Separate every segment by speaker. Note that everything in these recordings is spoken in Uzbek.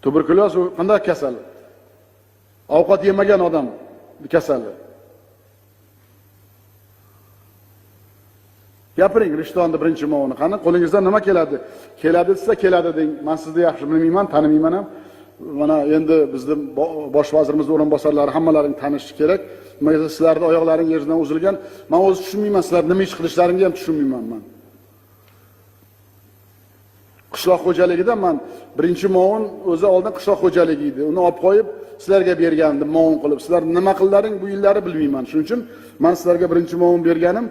Speaker 1: Tuberkuloz qanday kasal? Ovqat yemagan odam kasali. Gapiring, Rishtonni birinchi mavuni qani, qo'lingizdan nima keladi? Keladi desa keladi deng. Men sizni yaxshi bilmayman, tanimayman ham. Mana endi bizning bosh vazirimiz o'rinbosarlari hammalaring tanishi kerak. Nimaga sizlarning oyoqlaring yerdan uzilgan? Men o'zi tushunmayman, sizlar nima ish qilishlaringni ham tushunmayman men. Qishloq xo'jaligida men birinchi mavun o'zi oldin qishloq xo'jaligi edi. Uni olib qo'yib sizlarga bergandim mavun qilib. Sizlar nima qildilaring bu yillari bilmayman. Shuning uchun men sizlarga birinchi mavun berganim.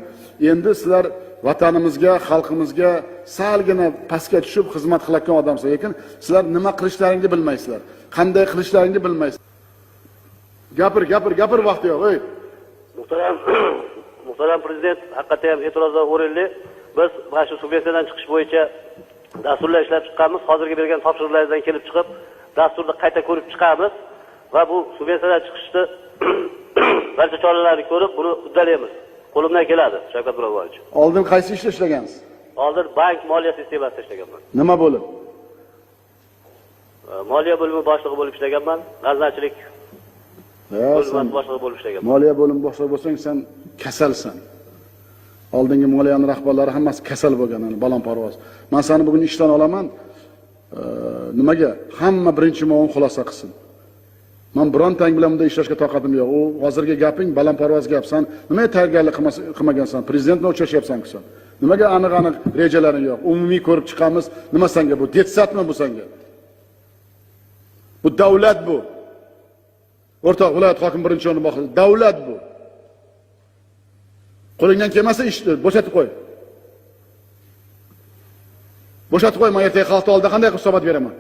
Speaker 1: Endi sizlar vatanimizga, xalqimizga salgina pastga tushib xizmat qilayotgan odamsiz, lekin sizlar nima qilishlaringni bilmaysizlar. Qanday qilishlaringni bilmaysizlar. Gapir vaqti yo'q, ey.
Speaker 2: Muhtaram prezident, haqiqatan ham e'tirozga o'rinli. Biz mana shu subyektdan chiqish bo'yicha dasturlar ishlab chiqqanmiz. Hozirgi bergan topshiriqlaringizdan kelib chiqib, dasturni qayta ko'rib chiqamiz va bu subyektdan chiqishni barcha choralarni ko'rib, buni uddalaymiz. Qo'limdan keladi, Shavkat Miromonovich.
Speaker 1: Oldin qaysi ishda ishlagansiz?
Speaker 2: Oldin bank moliya sistemasida ishlaganman.
Speaker 1: Nima bo'lib?
Speaker 2: Moliya bo'limi boshlig'i bo'lib ishlaganman. G'aznachilik bo'limi boshlig'i bo'lib ishlaganman.
Speaker 1: Moliya bo'limi boshlig'i bo'lsang, sen kasalsan. Oldingi moliyaning rahbarlari hammasi kasal bo'lgan, balandparvoz. Men seni bugun ishdan olaman. Nimaga? Hamma birinchi mavun xulosa qilsin. Men birontang bilan bunda ishlashga toqatim yo'q. U hozirgi gaping balandparvoz gap. Sen nimaga tayyorgarlik qilmagansan? Prezidentni uchrashyapsan-ku sen. Nimaga aniq rejalaring yo'q? Umumiy ko'rib chiqamiz. Nima senga bu? Detsatmi bu senga? Bu davlat bu. O'rtoq viloyat hokim birinchi o'rinbosari, davlat bu. Qo'lingdan kelmasa ishni bo'shatib qo'y. Bo'shatib qo'y, men ertaga xalq oldida qanday hisobot beraman?